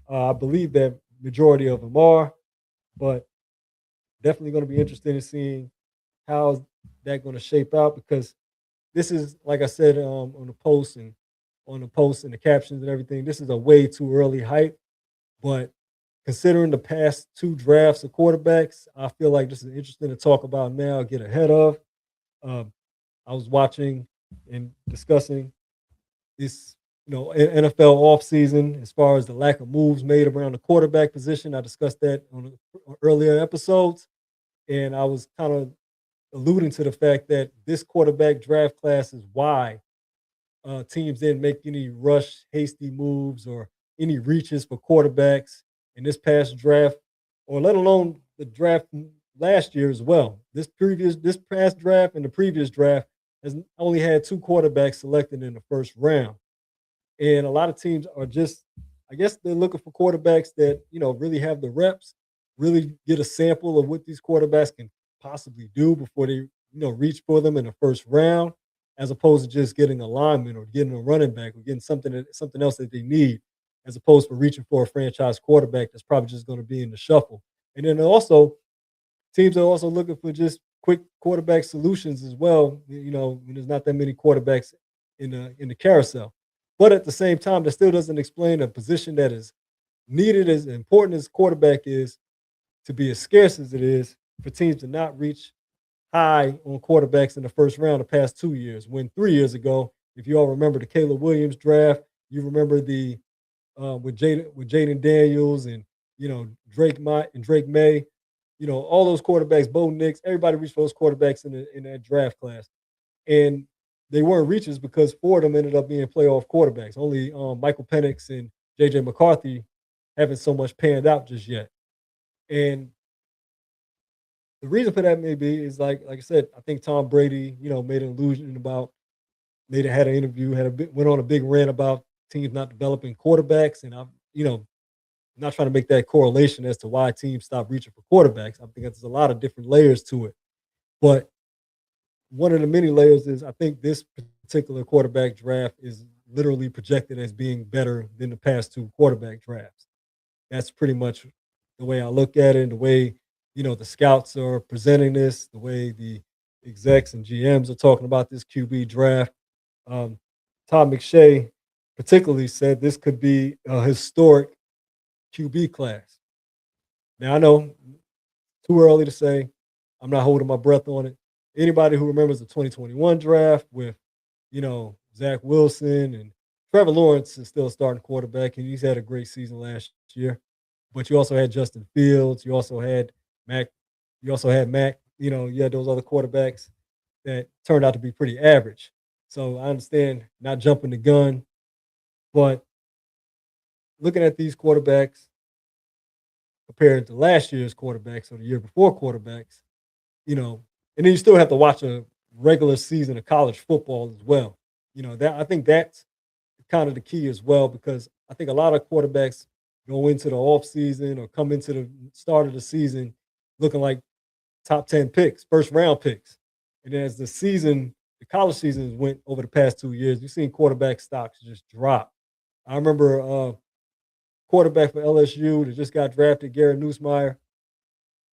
I believe that majority of them are, but definitely going to be interested in seeing how's that going to shape out because this is like I said on the post and the captions and everything. This is a way too early hype, but considering the past two drafts of quarterbacks, I feel like this is interesting to talk about now, get ahead of. Um, I was watching and discussing this, NFL offseason as far as the lack of moves made around the quarterback position. I discussed that on earlier episodes, and I was kind of alluding to the fact that this quarterback draft class is why teams didn't make any rush, hasty moves or any reaches for quarterbacks in this past draft, or let alone the draft last year as well. This past draft and the previous draft has only had two quarterbacks selected in the first round. And a lot of teams are just, I guess they're looking for quarterbacks that, really have the reps, really get a sample of what these quarterbacks can possibly do before they, reach for them in the first round, as opposed to just getting a lineman or getting a running back or getting something else that they need, as opposed to reaching for a franchise quarterback that's probably just going to be in the shuffle. And then also teams are also looking for just quick quarterback solutions as well. When there's not that many quarterbacks in the carousel. But at the same time, that still doesn't explain a position that is needed as important as quarterback is to be as scarce as it is for teams to not reach high on quarterbacks in the first round the past 2 years. When 3 years ago, if you all remember the Caleb Williams draft, you remember the with Jaden Daniels and Drake May, all those quarterbacks, Bo Nix, everybody reached for those quarterbacks in that draft class, and they weren't reaches because four of them ended up being playoff quarterbacks. Only Michael Penix and JJ McCarthy haven't so much panned out just yet. And the reason for that may be is like I said, I think Tom Brady, made an illusion about made had an interview, went on a big rant about teams not developing quarterbacks, and I'm not trying to make that correlation as to why teams stop reaching for quarterbacks. I think there's a lot of different layers to it, but one of the many layers is I think this particular quarterback draft is literally projected as being better than the past two quarterback drafts. That's pretty much the way I look at it, and the way the scouts are presenting this, the way the execs and GMs are talking about this QB draft. Um, Todd McShay particularly said this could be a historic QB class. Now I know too early to say. I'm not holding my breath on it. Anybody who remembers the 2021 draft with, Zach Wilson and Trevor Lawrence is still a starting quarterback, and he's had a great season last year. But you also had Justin Fields. You also had Mac. You also had Mac. You had those other quarterbacks that turned out to be pretty average. So I understand not jumping the gun, but looking at these quarterbacks compared to last year's quarterbacks or the year before quarterbacks, and then you still have to watch a regular season of college football as well. That I think that's kind of the key as well, because I think a lot of quarterbacks go into the offseason or come into the start of the season looking like top 10 picks, first round picks. And then as the college seasons went over the past 2 years, you've seen quarterback stocks just drop. I remember quarterback for LSU that just got drafted, Garrett Nussmeier.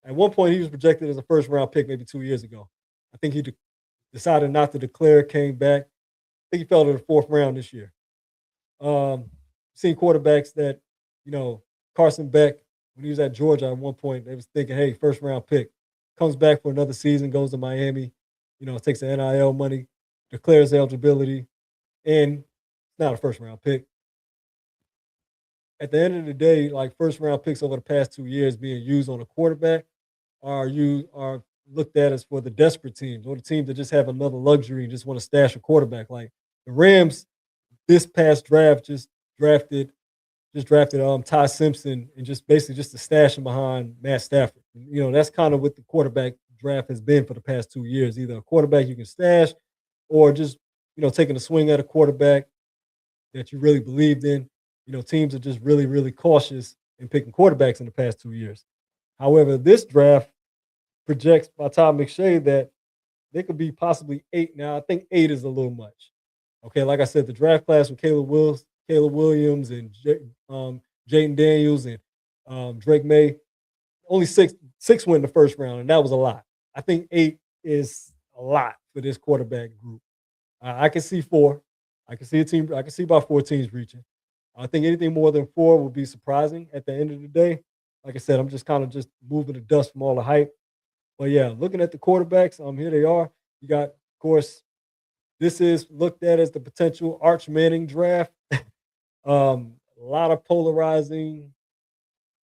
At one point, he was projected as a first round pick maybe 2 years ago. I think he decided not to declare, came back. I think he fell to the fourth round this year. Seen quarterbacks that, Carson Beck, when he was at Georgia at one point, they was thinking, hey, first round pick. Comes back for another season, goes to Miami, takes the NIL money, declares eligibility, and it's not a first round pick. At the end of the day, like first round picks over the past 2 years being used on a quarterback are looked at as for the desperate teams or the teams that just have another luxury and just want to stash a quarterback. Like the Rams this past draft just drafted Ty Simpson and just basically just to stash him behind Matt Stafford. That's kind of what the quarterback draft has been for the past 2 years. Either a quarterback you can stash or just, taking a swing at a quarterback that you really believed in. Teams are just really, really cautious in picking quarterbacks in the past 2 years. However, this draft projects by Todd McShay that they could be possibly eight. Now, I think eight is a little much. Okay, like I said, the draft class with Caleb Williams and Jaden Daniels and Drake May. Only six went in the first round, and that was a lot. I think 8 is a lot for this quarterback group. I can see 4. I can see a team. I can see about 4 teams reaching. I think anything more than 4 would be surprising at the end of the day. Like I said, I'm just kind of just moving the dust from all the hype. But yeah, looking at the quarterbacks, here they are. You got, of course, this is looked at as the potential Arch Manning draft. A lot of polarizing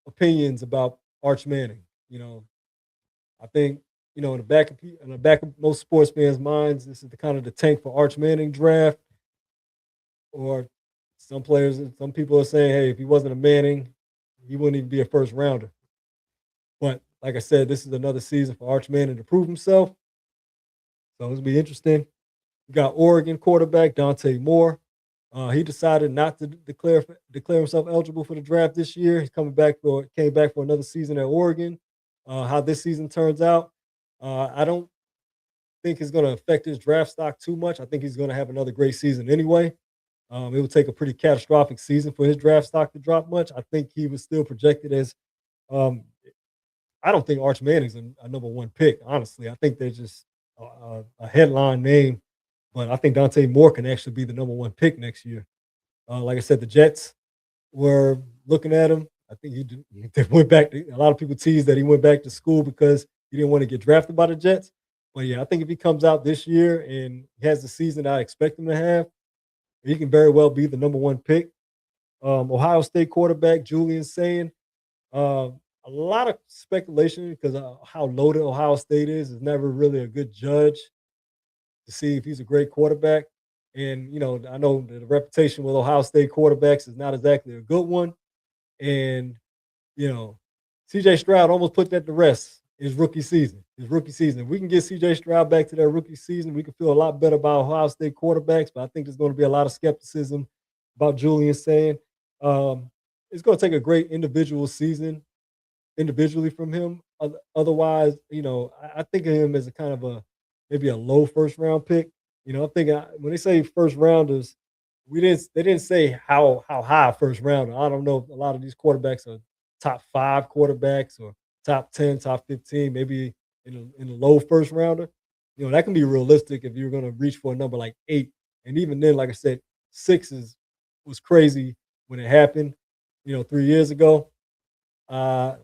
opinions about Arch Manning. I think in the back of most sports fans' minds, this is the kind of the tank for Arch Manning draft. Or some people are saying, hey, if he wasn't a Manning, he wouldn't even be a first rounder. But like I said, this is another season for Arch Manning to prove himself. So it'll be interesting. We got Oregon quarterback Dante Moore. He decided not to declare himself eligible for the draft this year. He's came back for another season at Oregon. How this season turns out, I don't think it's going to affect his draft stock too much. I think he's going to have another great season anyway. It would take a pretty catastrophic season for his draft stock to drop much. I think he was still projected as. I don't think Arch Manning's a number 1 pick. Honestly, I think they're just a headline name. But I think Dante Moore can actually be the number 1 pick next year. Like I said, the Jets were looking at him. I think they went back. A lot of people teased that he went back to school because he didn't want to get drafted by the Jets. But yeah, I think if he comes out this year and he has the season I expect him to have, he can very well be the number 1 pick. Ohio State quarterback Julian Sayin. A lot of speculation because how loaded Ohio State is never really a good judge to see if he's a great quarterback. And I know the reputation with Ohio State quarterbacks is not exactly a good one. And CJ Stroud almost put that to rest his rookie season. If we can get CJ Stroud back to that rookie season, we can feel a lot better about Ohio State quarterbacks. But I think there's going to be a lot of skepticism about Julian saying it's going to take a great individual season individually from him. Otherwise, I think of him as a kind of maybe a low first round pick. I'm thinking when they say first rounders, they didn't say how high first rounder. I don't know if a lot of these quarterbacks are top 5 quarterbacks or top 10, top 15, maybe in the low first rounder. That can be realistic if you're going to reach for a number like 8. And even then, like I said, 6 was crazy when it happened, 3 years ago. 3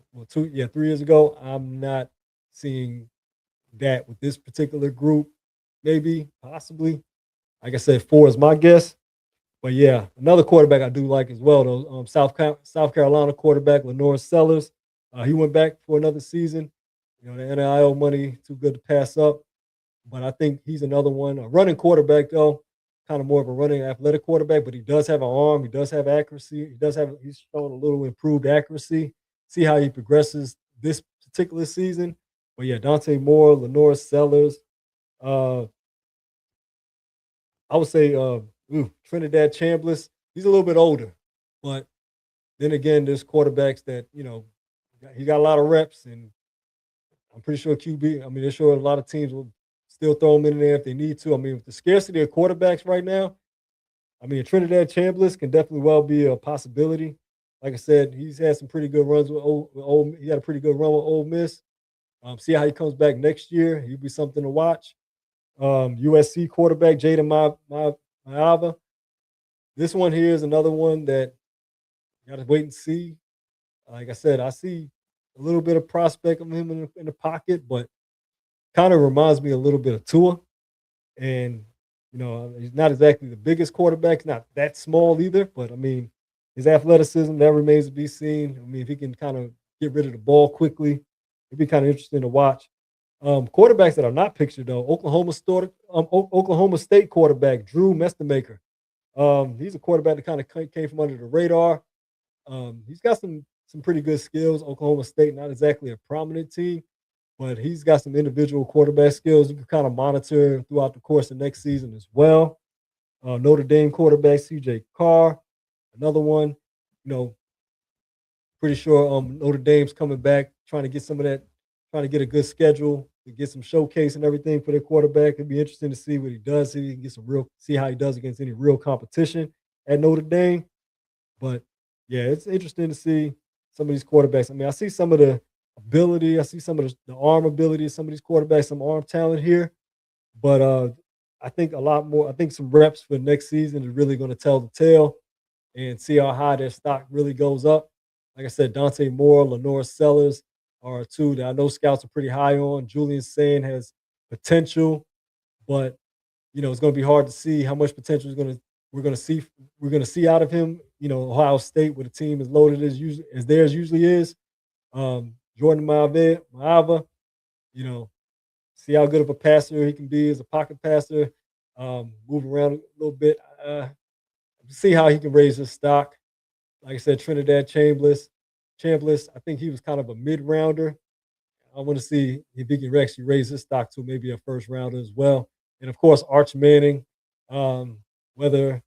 years ago. I'm not seeing that with this particular group. Maybe, possibly. Like I said, 4 is my guess. But yeah, another quarterback I do like as well, though. South Carolina quarterback Lenore Sellers. He went back for another season. The NIL money too good to pass up. But I think he's another one. A running quarterback, though, kind of more of a running athletic quarterback, but he does have an arm. He does have accuracy. He's shown a little improved accuracy. See how he progresses this particular season. But yeah, Dante Moore, Lenore Sellers. I would say Trinidad Chambliss. He's a little bit older, but then again, there's quarterbacks that he got a lot of reps, and I'm pretty sure QB. I mean, they're sure a lot of teams will still throw him in there if they need to. I mean, with the scarcity of quarterbacks right now, I mean, Trinidad Chambliss can definitely well be a possibility. Like I said, he's had some pretty good runs he had a pretty good run with Ole Miss. See how he comes back next year. He'll be something to watch. USC quarterback Jaden Maava. This one here is another one that you got to wait and see. Like I said, I see a little bit of prospect of him in the pocket, but kind of reminds me a little bit of Tua. And, he's not exactly the biggest quarterback. He's not that small either, but I mean, his athleticism, that remains to be seen. I mean, if he can kind of get rid of the ball quickly, it'd be kind of interesting to watch. Quarterbacks that are not pictured, though, Oklahoma State quarterback Drew Mestemaker. He's a quarterback that kind of came from under the radar. He's got some pretty good skills. Oklahoma State, not exactly a prominent team, but he's got some individual quarterback skills you can kind of monitor throughout the course of next season as well. Notre Dame quarterback CJ Carr, another one. Pretty sure Notre Dame's coming back, trying to get some of that, trying to get a good schedule to get some showcase and everything for their quarterback. It'd be interesting to see what he does. See if he can get see how he does against any real competition at Notre Dame. But Yeah, it's interesting to see some of these quarterbacks. I mean, I see some of the ability, I see some of the arm ability of some of these quarterbacks, some arm talent here, but I think a lot more. I think some reps for next season is really going to tell the tale and see how high their stock really goes up. Like I said, Dante Moore, Lenore Sellers are two that I know scouts are pretty high on. Julian Sand has potential, but it's going to be hard to see how much potential is going to we're going to see we're going to see out of him. Ohio State, with a team as loaded as theirs usually is. Jordan Maava, you know, see how good of a passer he can be as a pocket passer, move around a little bit. See how he can raise his stock. Like I said, Trinidad Chambliss, I think he was kind of a mid rounder. I want to see if he can actually raise his stock to maybe a first rounder as well. And of course, Arch Manning, um, whether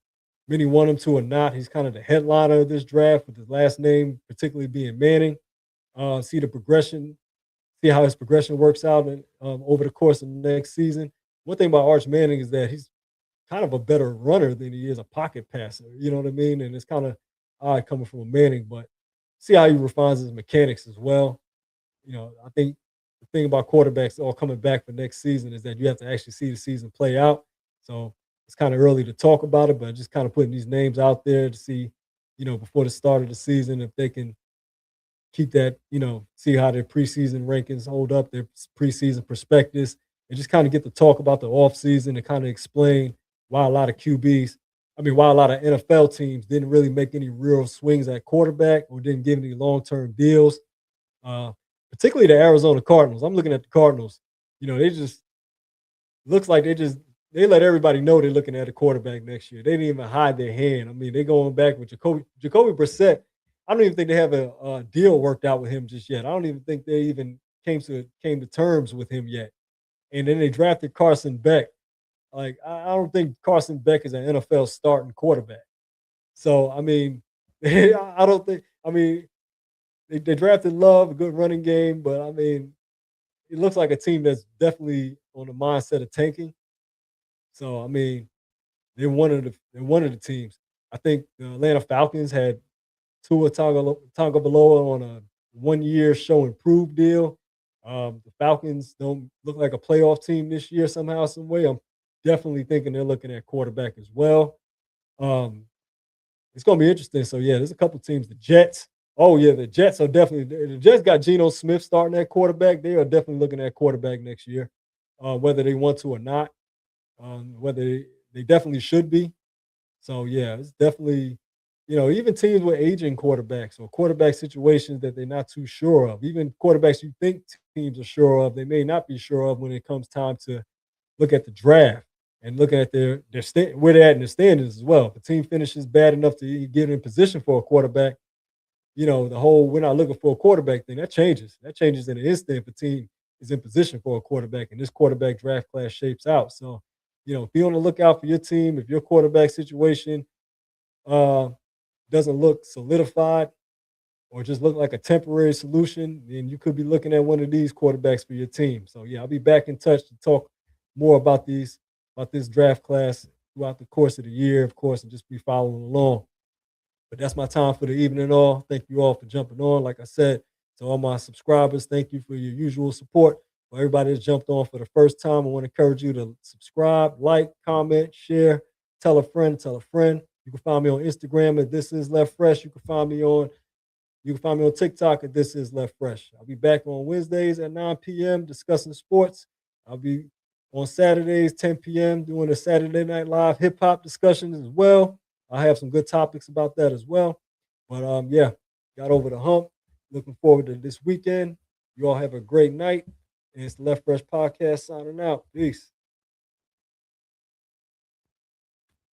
many want him to or not, he's kind of the headliner of this draft with his last name, particularly being Manning. See the progression, see how his progression works out over the course of the next season. One thing about Arch Manning is that he's kind of a better runner than he is a pocket passer. You know what I mean? And it's kind of odd coming from a Manning, but see how he refines his mechanics as well. I think the thing about quarterbacks all coming back for next season is that you have to actually see the season play out. So it's kind of early to talk about it, but just kind of putting these names out there to see, before the start of the season, if they can keep that, see how their preseason rankings hold up, their preseason prospectus, and just kind of get to talk about the offseason and kind of explain why a lot of QBs, why a lot of NFL teams didn't really make any real swings at quarterback or didn't give any long-term deals. Uh, Particularly the Arizona Cardinals. I'm looking at the Cardinals. They just looks like they let everybody know they're looking at a quarterback next year. They didn't even hide their hand. I mean, they going back with Jacoby Brissett. I don't even think they have a deal worked out with him just yet. I don't even think they even came to terms with him yet. And then they drafted Carson Beck. Like, I don't think Carson Beck is an NFL starting quarterback. So I mean, I don't think. I mean, they drafted Love, a good running game, but I mean, it looks like a team that's definitely on the mindset of tanking. So I mean, they're one of the teams. I think the Atlanta Falcons had Tua Tagovailoa on a 1-year show improved deal. The Falcons don't look like a playoff team this year somehow, some way. I'm definitely thinking they're looking at quarterback as well. Um, it's going to be interesting. So yeah, there's a couple teams. The Jets. Oh yeah, the Jets are definitely. The Jets got Geno Smith starting at quarterback. They are definitely looking at quarterback next year, whether they want to or not. Whether they definitely should be. So yeah, it's definitely, even teams with aging quarterbacks or quarterback situations that they're not too sure of. Even quarterbacks you think teams are sure of, they may not be sure of when it comes time to look at the draft and look at where they're at in the standings as well. If a team finishes bad enough to get in position for a quarterback, the whole we're not looking for a quarterback thing that changes. That changes in an instant if a team is in position for a quarterback and this quarterback draft class shapes out. So, be on the lookout for your team. If your quarterback situation uh, doesn't look solidified or just look like a temporary solution, then you could be looking at one of these quarterbacks for your team. So yeah, I'll be back in touch to talk more about this draft class throughout the course of the year, of course, and just be following along. But that's my time for the evening. All thank you all for jumping on. Like I said, to all my subscribers, thank you for your usual support. For everybody that's jumped on for the first time, I want to encourage you to subscribe, like, comment, share, tell a friend, tell a friend. You can find me on Instagram at This Is Left Fresh. You can find me on TikTok at This Is Left Fresh. I'll be back on Wednesdays at 9 p.m. discussing sports. I'll be on Saturdays, 10 p.m., doing a Saturday Night Live hip hop discussions as well. I have some good topics about that as well. But yeah, got over the hump. Looking forward to this weekend. You all have a great night. And it's the Left Fresh Podcast signing out. Peace.